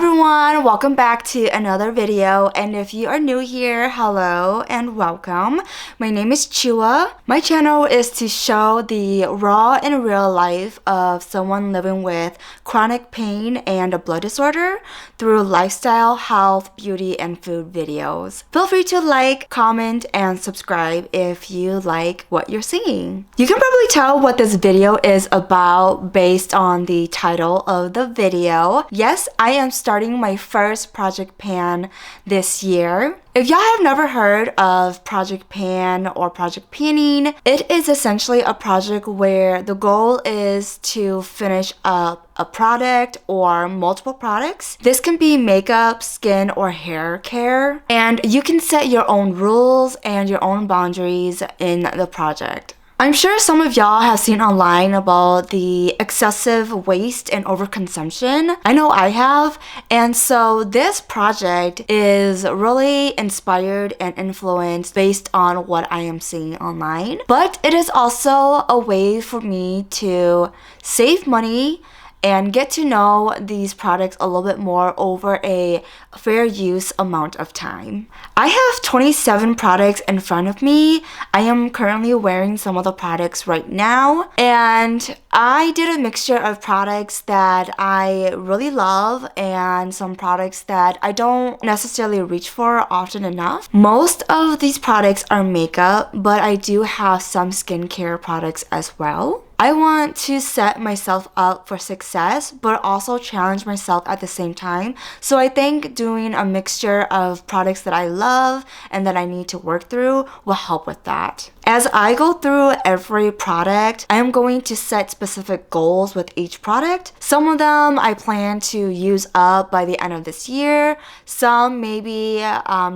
everyone, welcome back to another video, and if you are new here, hello and welcome. My name is Chua. My channel is to show the raw and real life of someone living with chronic pain and a blood disorder through lifestyle, health, beauty, and food videos. Feel free to like, comment, and subscribe if you like what you're seeing. You can probably tell what this video is about based on the title of the video. Yes, I am starting my first project pan this year. If y'all have never heard of project pan or project panning, it is essentially a project where the goal is to finish up a product or multiple products. This can be makeup, skin, or hair care, and you can set your own rules and your own boundaries in the project. I'm sure some of y'all have seen online about the excessive waste and overconsumption. I know I have. And so this project is really inspired and influenced based on what I am seeing online. But it is also a way for me to save money and get to know these products a little bit more over a fair use amount of time. I have 27 products in front of me. I am currently wearing some of the products right now, and I did a mixture of products that I really love and some products that I don't necessarily reach for often enough. Most of these products are makeup, but I do have some skincare products as well. I want to set myself up for success, but also challenge myself at the same time. So I think doing a mixture of products that I love and that I need to work through will help with that. As I go through every product, I am going to set specific goals with each product. Some of them I plan to use up by the end of this year. Some maybe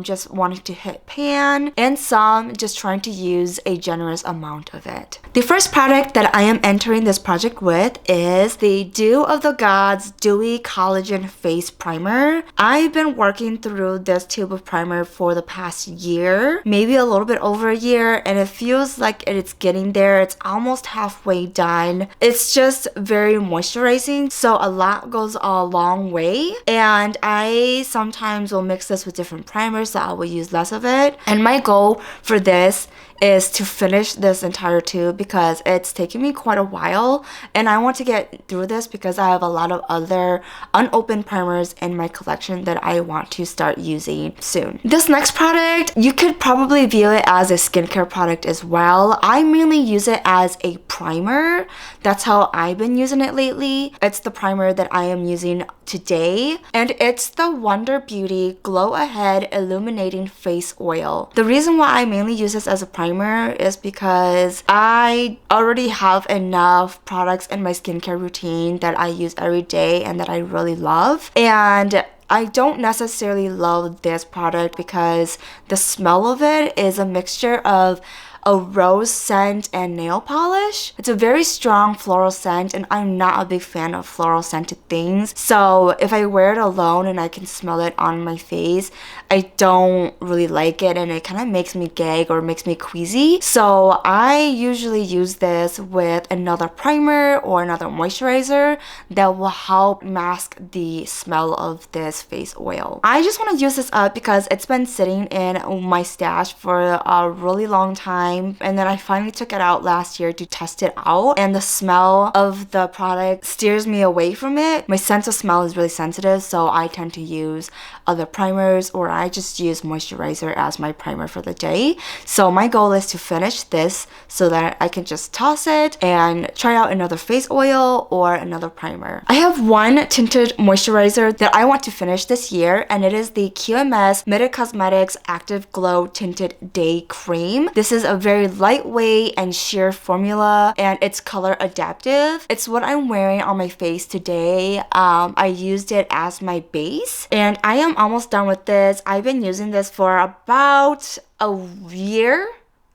just wanting to hit pan, and some just trying to use a generous amount of it. The first product that I am entering this project with is the Dew of the Gods Dewy Collagen Face Primer. I've been working through this tube of primer for the past year, maybe a little bit over a year, and it feels like it's getting there. It's almost halfway done. It's just very moisturizing, so a lot goes a long way, and I sometimes will mix this with different primers, so I will use less of it. And my goal for this is to finish this entire tube because it's taken me quite a while, and I want to get through this because I have a lot of other unopened primers in my collection that I want to start using soon. This next product, you could probably view it as a skincare product as well. I mainly use it as a primer. That's how I've been using it lately. It's the primer that I am using today, and it's the Wonder Beauty Glow Ahead Illuminating Face Oil. The reason why I mainly use this as a primer is because I already have enough products in my skincare routine that I use every day and that I really love. And I don't necessarily love this product because the smell of it is a mixture of a rose scent and nail polish. It's a very strong floral scent, and I'm not a big fan of floral scented things. So if I wear it alone and I can smell it on my face, I don't really like it, and it kind of makes me gag or makes me queasy. So I usually use this with another primer or another moisturizer that will help mask the smell of this face oil. I just want to use this up because it's been sitting in my stash for a really long time, and then I finally took it out last year to test it out, and the smell of the product steers me away from it. My sense of smell is really sensitive, so I tend to use other primers, or I just use moisturizer as my primer for the day. So my goal is to finish this so that I can just toss it and try out another face oil or another primer. I have one tinted moisturizer that I want to finish this year, and it is the QMS Medicosmetics Active Glow Tinted Day Cream. This is a very lightweight and sheer formula, and it's color adaptive. It's what I'm wearing on my face today. I used it as my base, and I am almost done with this. I've been using this for about a year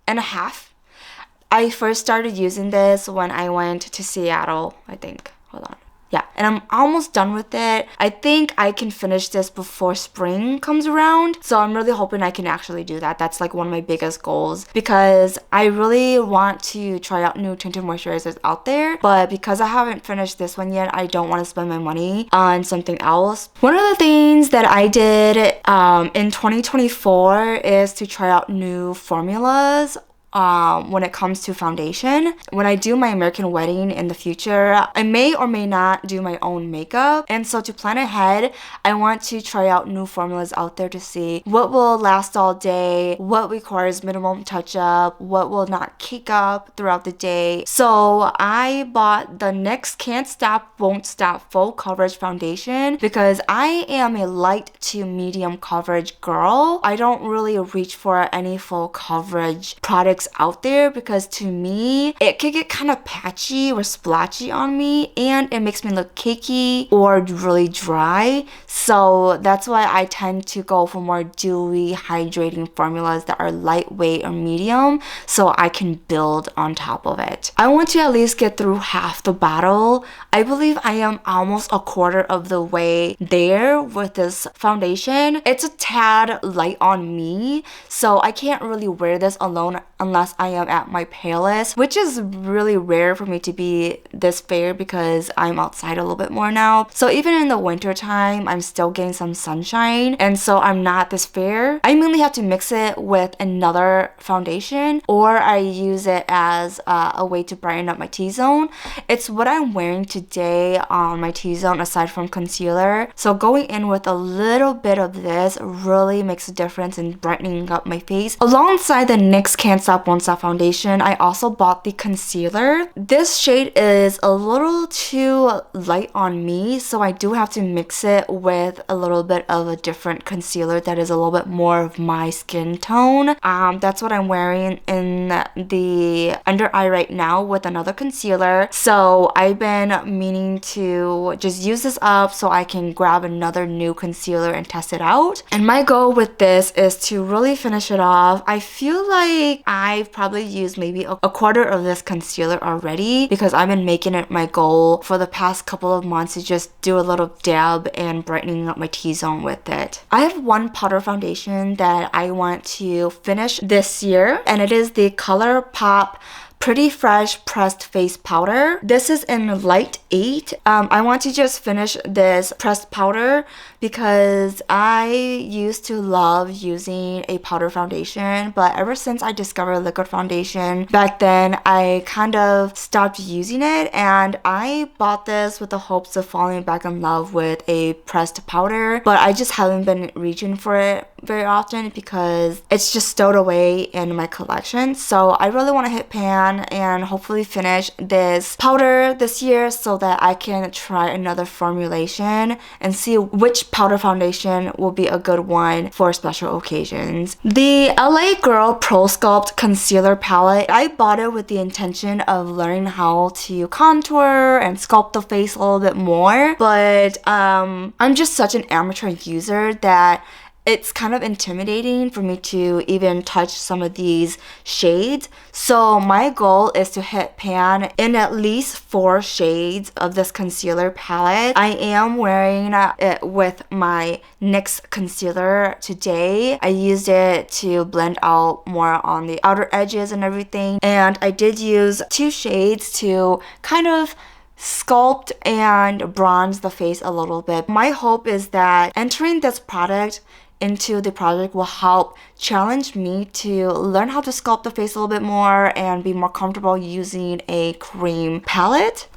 and a half. I first started using this when I went to Seattle, I think. Hold on. Yeah, and I'm almost done with it. I think I can finish this before spring comes around, so I'm really hoping I can actually do that. That's like one of my biggest goals, because I really want to try out new tinted moisturizers out there, but because I haven't finished this one yet, I don't want to spend my money on something else. One of the things that I did in 2024 is to try out new formulas when it comes to foundation. When I do my American wedding in the future, I may or may not do my own makeup, and so to plan ahead, I want to try out new formulas out there to see what will last all day, what requires minimum touch up, what will not cake up throughout the day. So I bought the NYX Can't Stop Won't Stop Full Coverage Foundation because I am a light to medium coverage girl. I don't really reach for any full coverage products out there because to me it could get kind of patchy or splotchy on me, and it makes me look cakey or really dry. So that's why I tend to go for more dewy, hydrating formulas that are lightweight or medium, so I can build on top of it. I want to at least get through half the bottle. I believe I am almost a quarter of the way there with this foundation. It's a tad light on me, so I can't really wear this alone unless I am at my palest, which is really rare for me to be this fair because I'm outside a little bit more now. So even in the winter time, I'm still getting some sunshine, and so I'm not this fair. I mainly have to mix it with another foundation, or I use it as a way to brighten up my T-zone. It's what I'm wearing today on my T-zone aside from concealer. So going in with a little bit of this really makes a difference in brightening up my face. Alongside the NYX Can't Stop Won't Stop foundation, I also bought the concealer. This shade is a little too light on me, so I do have to mix it with a little bit of a different concealer that is a little bit more of my skin tone. That's what I'm wearing in the under eye right now with another concealer. So I've been meaning to just use this up so I can grab another new concealer and test it out. And my goal with this is to really finish it off. I feel like I've probably used maybe a quarter of this concealer already because I've been making it my goal for the past couple of months to just do a little dab and brightening up my T-zone with it. I have one powder foundation that I want to finish this year, and it is the ColourPop Pretty Fresh Pressed Face Powder. This is in Light 8. I want to just finish this pressed powder because I used to love using a powder foundation, but ever since I discovered liquid foundation back then, I kind of stopped using it, and I bought this with the hopes of falling back in love with a pressed powder, but I just haven't been reaching for it very often because it's just stowed away in my collection. So I really want to hit pan and hopefully finish this powder this year so that I can try another formulation and see which powder foundation will be a good one for special occasions. The LA Girl PROSculpt Concealer Palette, I bought it with the intention of learning how to contour and sculpt the face a little bit more, but I'm just such an amateur user that it's kind of intimidating for me to even touch some of these shades. So my goal is to hit pan in at least 4 shades of this concealer palette. I am wearing it with my NYX concealer today. I used it to blend out more on the outer edges and everything. And I did use 2 shades to kind of sculpt and bronze the face a little bit. My hope is that entering this product into the project will help challenge me to learn how to sculpt the face a little bit more and be more comfortable using a cream palette.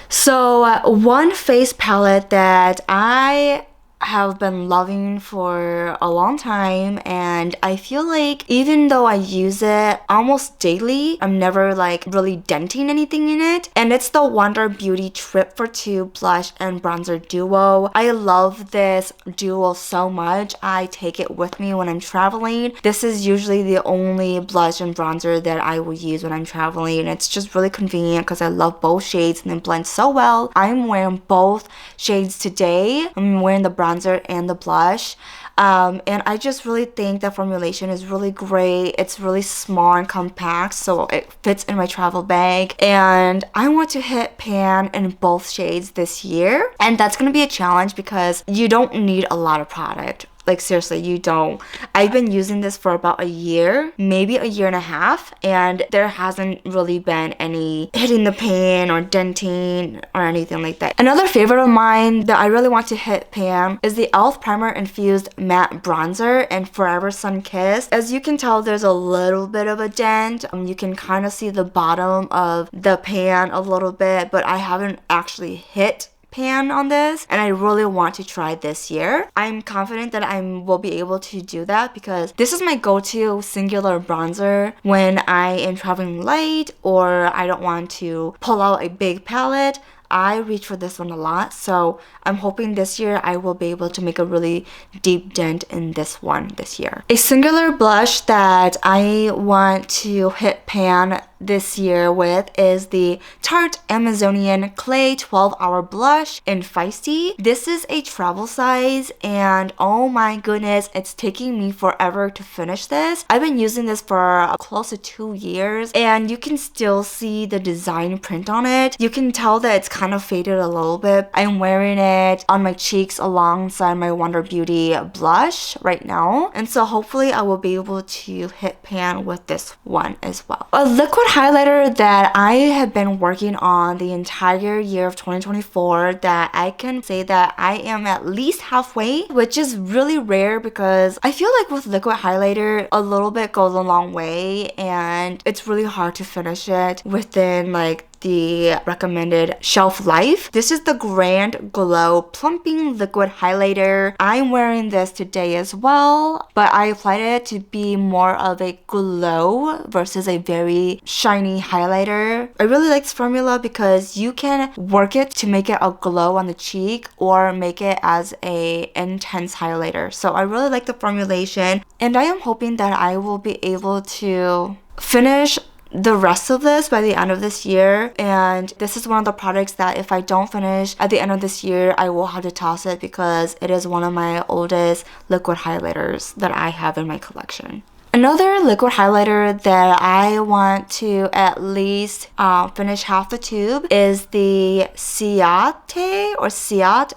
So one face palette that I have been loving for a long time, and I feel like even though I use it almost daily, I'm never like really denting anything in it, and it's the Wonder Beauty Trip for Two blush and bronzer duo. I love this duo so much. I take it with me when I'm traveling. This is usually the only blush and bronzer that I will use when I'm traveling, and it's just really convenient because I love both shades and they blend so well. I'm wearing both shades today. I'm wearing the bronzer bronzer and the blush. And I just really think the formulation is really great. It's really small and compact, so it fits in my travel bag. And I want to hit pan in both shades this year. And that's going to be a challenge because you don't need a lot of product. Like seriously, you don't. I've been using this for about a year, maybe a year and a half, and there hasn't really been any hitting the pan or denting or anything like that. Another favorite of mine that I really want to hit pan is the E.L.F. Primer-Infused Matte Bronzer in Forever Sunkissed. As you can tell, there's a little bit of a dent. You can kind of see the bottom of the pan a little bit, but I haven't actually hit pan on this, and I really want to try this year. I'm confident that I will be able to do that because this is my go-to singular bronzer when I am traveling light or I don't want to pull out a big palette. I reach for this one a lot, so I'm hoping this year I will be able to make a really deep dent in this one this year. A singular blush that I want to hit pan this year with is the Tarte Amazonian Clay 12-Hour Blush in Feisty. This is a travel size, and oh my goodness, it's taking me forever to finish this. I've been using this for close to 2 years, and you can still see the design print on it. You can tell that it's kind of faded a little bit. I'm wearing it on my cheeks alongside my Wonder Beauty blush right now, and so hopefully I will be able to hit pan with this one as well. A liquid highlighter that I have been working on the entire year of 2024 that I can say that I am at least halfway, which is really rare because I feel like with liquid highlighter a little bit goes a long way, and it's really hard to finish it within like the recommended shelf life. This is the GrandeGlow Plumping Liquid Highlighter. I'm wearing this today as well, but I applied it to be more of a glow versus a very shiny highlighter. I really like this formula because you can work it to make it a glow on the cheek or make it as a intense highlighter. So I really like the formulation, and I am hoping that I will be able to finish the rest of this by the end of this year. And this is one of the products that if I don't finish at the end of this year, I will have to toss it because it is one of my oldest liquid highlighters that I have in my collection. Another liquid highlighter that I want to at least finish half the tube is the Ciate,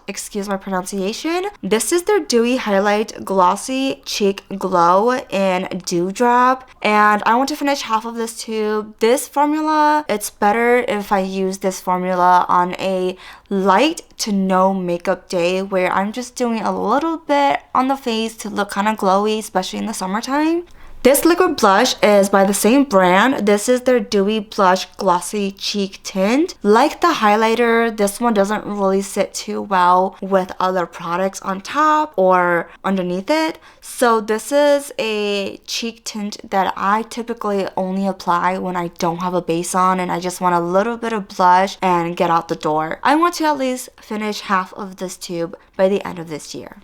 excuse my pronunciation. This is their Dewy Highlight Glossy Cheek Glow in Dewdrop, and I want to finish half of this tube. This formula, it's better if I use this formula on a light to no makeup day where I'm just doing a little bit on the face to look kind of glowy, especially in the summertime. This liquid blush is by the same brand. This is their Dewy Blush Glossy Cheek Tint. Like the highlighter, this one doesn't really sit too well with other products on top or underneath it. So this is a cheek tint that I typically only apply when I don't have a base on and I just want a little bit of blush and get out the door. I want to at least finish half of this tube by the end of this year.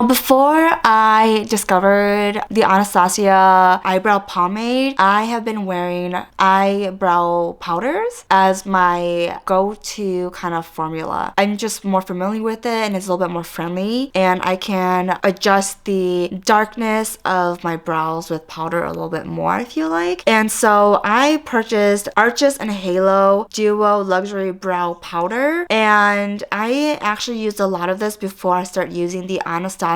Before I discovered the Anastasia eyebrow pomade, I have been wearing eyebrow powders as my go-to kind of formula. I'm just more familiar with it and it's a little bit more friendly, and I can adjust the darkness of my brows with powder a little bit more, I feel like. And so I purchased Arches and Halo Duo Luxury Brow Powder, and I actually used a lot of this before I start using the Anastasia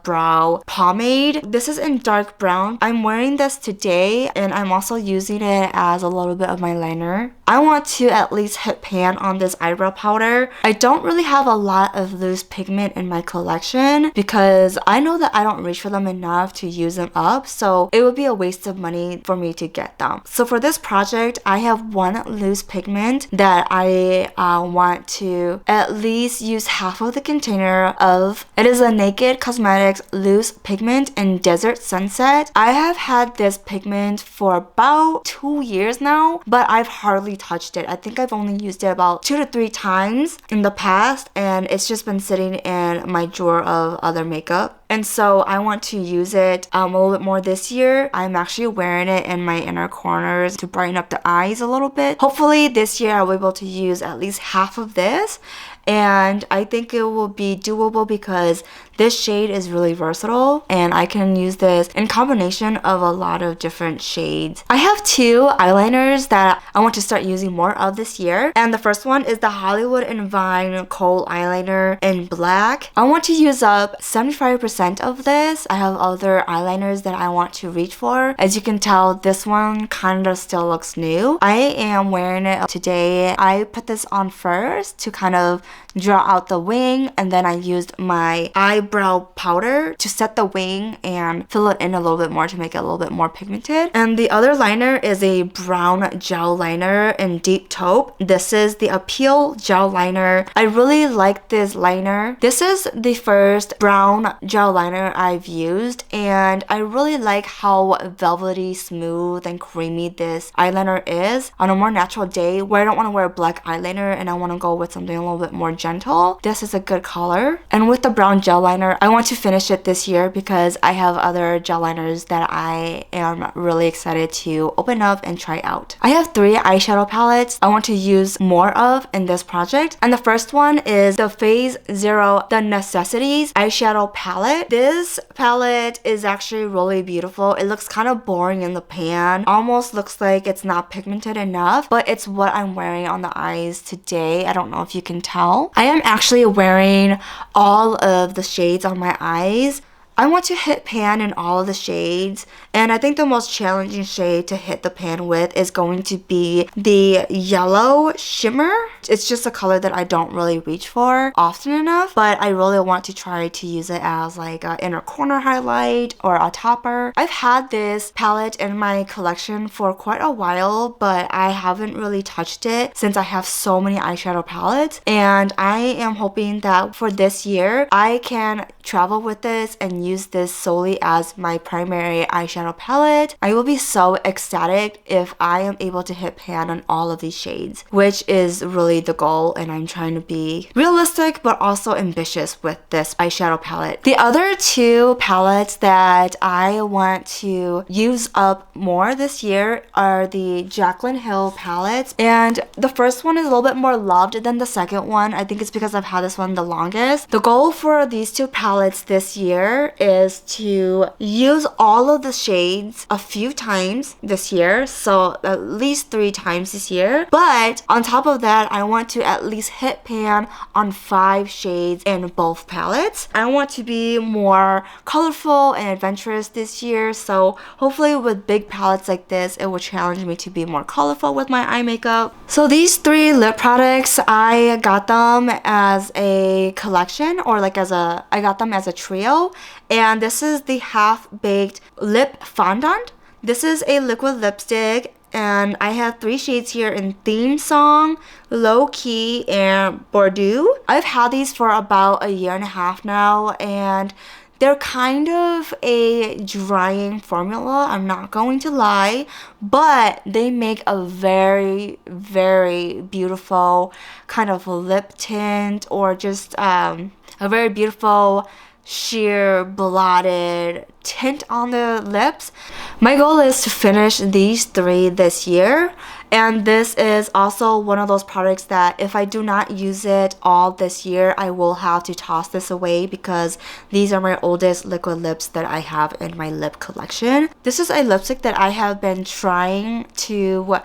brow pomade. This is in dark brown. I'm wearing this today and I'm also using it as a little bit of my liner. I want to at least hit pan on this eyebrow powder. I don't really have a lot of loose pigment in my collection because I know that I don't reach for them enough to use them up, so it would be a waste of money for me to get them. So for this project, I have one loose pigment that I want to at least use half of the container of. It is a Naked Cosmetics loose pigment in Desert Sunset. I have had this pigment for about 2 years now, but I've hardly touched it. I think I've only used it about 2 to 3 times in the past, and it's just been sitting in my drawer of other makeup. and so I want to use it a little bit more this year. I'm actually wearing it in my inner corners to brighten up the eyes a little bit. Hopefully this year I'll be able to use at least half of this, and I think it will be doable because this shade is really versatile and I can use this in combination of a lot of different shades. I have two eyeliners that I want to start using more of this year, and the first one is the Hollywood and Vine Kohl eyeliner in black. I want to use up 75% of this. I have other eyeliners that I want to reach for. As you can tell, this one kind of still looks new. I am wearing it today. I put this on first to kind of draw out the wing, and then I used my eyebrow powder to set the wing and fill it in a little bit more to make it a little bit more pigmented. And the other liner is a brown gel liner in deep taupe. This is the Appeal gel liner. I really like this liner. This is the first brown gel liner I've used, and I really like how velvety, smooth, and creamy this eyeliner is on a more natural day where I don't want to wear black eyeliner and I want to go with something a little bit more gentle. This is a good color. And with the brown gel liner, I want to finish it this year because I have other gel liners that I am really excited to open up and try out. I have 3 eyeshadow palettes I want to use more of in this project, and the first one is the Phase Zero The Necessities eyeshadow palette. This palette is actually really beautiful. It looks kind of boring in the pan, almost looks like it's not pigmented enough, but it's what I'm wearing on the eyes today. I don't know if you can tell. I am actually wearing all of the shades on my eyes. I want to hit pan in all of the shades, and I think the most challenging shade to hit the pan with is going to be the yellow shimmer. It's just a color that I don't really reach for often enough, but I really want to try to use it as like an inner corner highlight or a topper. I've had this palette in my collection for quite a while, but I haven't really touched it since I have so many eyeshadow palettes, and I am hoping that for this year I can travel with this and use this solely as my primary eyeshadow palette. I will be so ecstatic if I am able to hit pan on all of these shades, which is really the goal, and I'm trying to be realistic but also ambitious with this eyeshadow palette. The other 2 palettes that I want to use up more this year are the Jaclyn Hill palettes, and the first one is a little bit more loved than the second one. I think it's because I've had this one the longest. The goal for these 2 palettes this year is to use all of the shades a few times this year, so at least 3 times this year. But on top of that, I want to at least hit pan on 5 shades in both palettes. I want to be more colorful and adventurous this year, so hopefully with big palettes like this, it will challenge me to be more colorful with my eye makeup. So these 3 lip products, I got them as a collection, or like I got them as a trio, and this is the Half-Baked Lip Fondant. This is a liquid lipstick, and I have 3 shades here in Theme Song, Low Key, and Bordeaux. I've had these for about a year and a half now, and they're kind of a drying formula, I'm not going to lie, but they make a very, very beautiful kind of lip tint, or just a very beautiful sheer blotted tint on the lips. My goal is to finish these 3 this year, and this is also one of those products that if I do not use it all this year, I will have to toss this away because these are my oldest liquid lips that I have in my lip collection. This is a lipstick that I have been trying to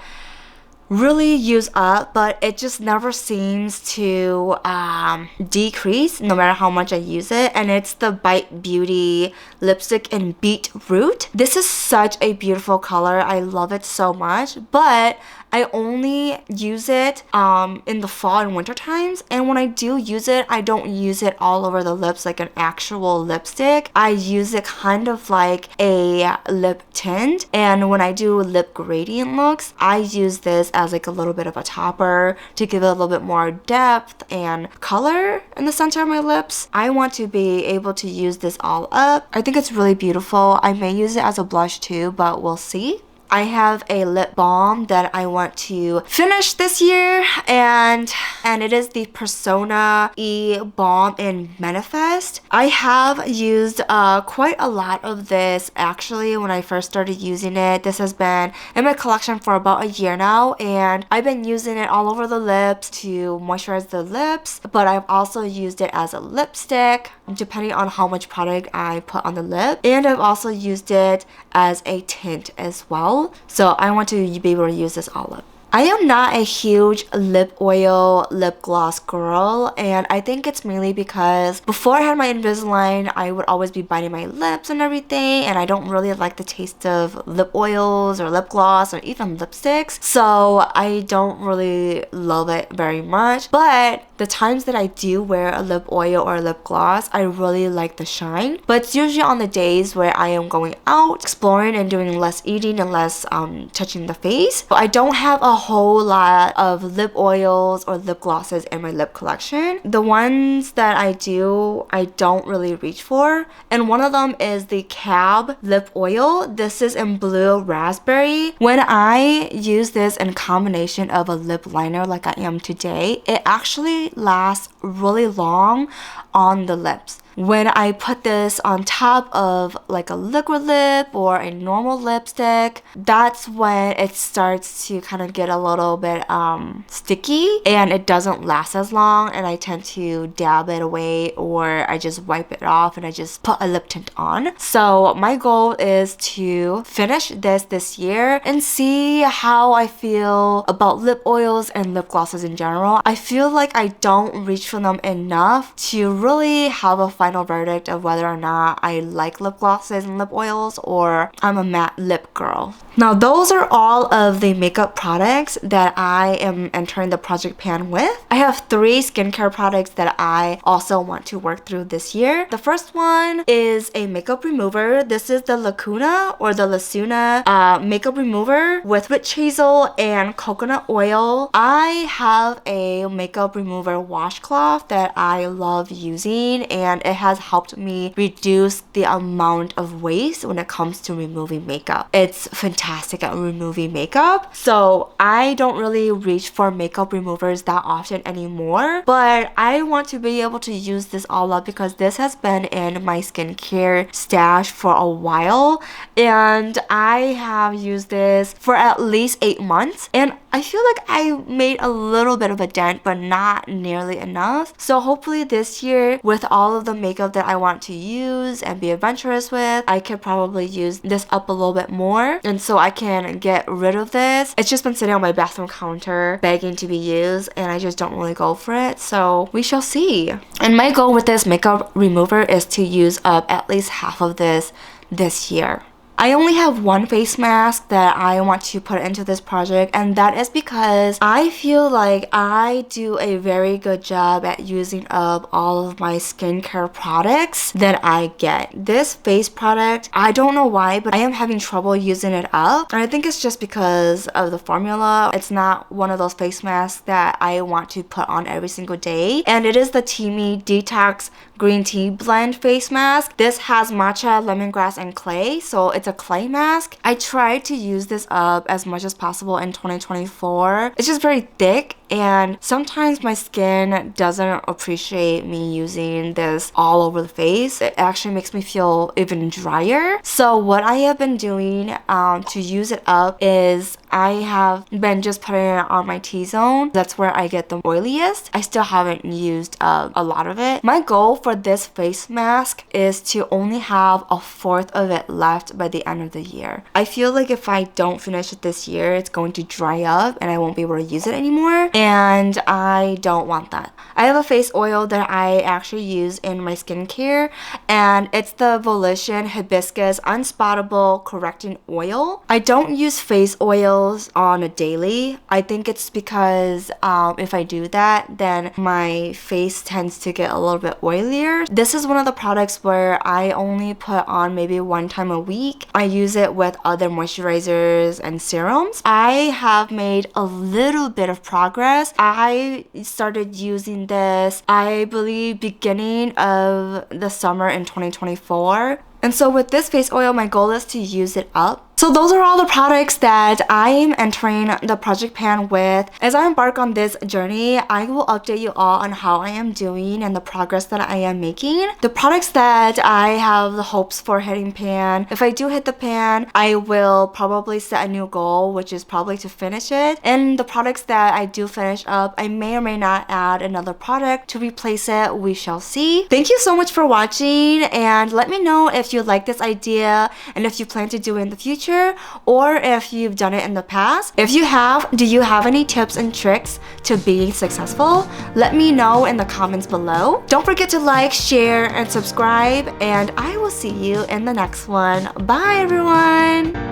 really use up, but it just never seems to decrease no matter how much I use it, and it's the Bite Beauty lipstick in Beetroot. This is such a beautiful color. I love it so much, but I only use it in the fall and winter times, and when I do use it, I don't use it all over the lips like an actual lipstick. I use it kind of like a lip tint, and when I do lip gradient looks, I use this as like a little bit of a topper to give it a little bit more depth and color in the center of my lips. I want to be able to use this all up. I think it's really beautiful. I may use it as a blush too, but we'll see. I have a lip balm that I want to finish this year, and it is the Persona E Balm in Manifest. I have used quite a lot of this actually when I first started using it. This has been in my collection for about a year now, and I've been using it all over the lips to moisturize the lips, but I've also used it as a lipstick depending on how much product I put on the lip, and I've also used it as a tint as well. So I want to be able to use this all up. I am not a huge lip oil, lip gloss girl, and I think it's mainly because before I had my Invisalign, I would always be biting my lips and everything, and I don't really like the taste of lip oils or lip gloss or even lipsticks, so I don't really love it very much. But the times that I do wear a lip oil or a lip gloss, I really like the shine, but it's usually on the days where I am going out, exploring and doing less eating and less touching the face. So I don't have a whole lot of lip oils or lip glosses in my lip collection. The ones that I do, I don't really reach for, and one of them is the Cab lip oil. This is in Blue Raspberry. When I use this in combination of a lip liner like I am today, it actually lasts really long on the lips. When I put this on top of like a liquid lip or a normal lipstick, that's when it starts to kind of get a little bit sticky and it doesn't last as long, and I tend to dab it away or I just wipe it off and I just put a lip tint on. So my goal is to finish this year and see how I feel about lip oils and lip glosses in general. I feel like I don't reach for them enough to really have a final verdict of whether or not I like lip glosses and lip oils or I'm a matte lip girl. Now those are all of the makeup products that I am entering the project pan with. I have 3 skincare products that I also want to work through this year. The first one is a makeup remover. This is the Lacuna or the Lasuna makeup remover with witch hazel and coconut oil. I have a makeup remover washcloth that I love using, and it has helped me reduce the amount of waste when it comes to removing makeup. It's fantastic at removing makeup. So I don't really reach for makeup removers that often anymore, but I want to be able to use this all up because this has been in my skincare stash for a while, and I have used this for at least 8 months, and I feel like I made a little bit of a dent, but not nearly enough. So hopefully this year, with all of the makeup that I want to use and be adventurous with, I could probably use this up a little bit more, and so I can get rid of this. It's just been sitting on my bathroom counter begging to be used, and I just don't really go for it, so we shall see. And my goal with this makeup remover is to use up at least half of this year. I only have one face mask that I want to put into this project, and that is because I feel like I do a very good job at using up all of my skincare products that I get. This face product, I don't know why, but I am having trouble using it up, and I think it's just because of the formula. It's not one of those face masks that I want to put on every single day, and it is the Teami Detox Green Tea Blend face mask. This has matcha, lemongrass, and clay, so it's a clay mask. I tried to use this up as much as possible in 2024. It's just very thick, and sometimes my skin doesn't appreciate me using this all over the face. It actually makes me feel even drier. So what I have been doing to use it up is I have been just putting it on my T-zone. That's where I get the oiliest. I still haven't used a lot of it. My goal for this face mask is to only have 1/4 of it left by the end of the year. I feel like if I don't finish it this year, it's going to dry up and I won't be able to use it anymore, and I don't want that. I have a face oil that I actually use in my skincare, and it's the Volition Hibiscus Unspottable Correcting Oil. I don't use face oils on a daily. I think it's because if I do that, then my face tends to get a little bit oilier. This is one of the products where I only put on maybe 1 time a week. I use it with other moisturizers and serums. I have made a little bit of progress. I started using this, I believe, beginning of the summer in 2024. And so with this face oil, my goal is to use it up So those are all the products that I am entering the project pan with. As I embark on this journey, I will update you all on how I am doing and the progress that I am making. The products that I have the hopes for hitting pan, if I do hit the pan, I will probably set a new goal, which is probably to finish it. And the products that I do finish up, I may or may not add another product to replace it. We shall see. Thank you so much for watching, and let me know if you like this idea and if you plan to do it in the future, or if you've done it in the past. If you have, do you have any tips and tricks to being successful? Let me know in the comments below. Don't forget to like, share, and subscribe, and I will see you in the next one. Bye everyone!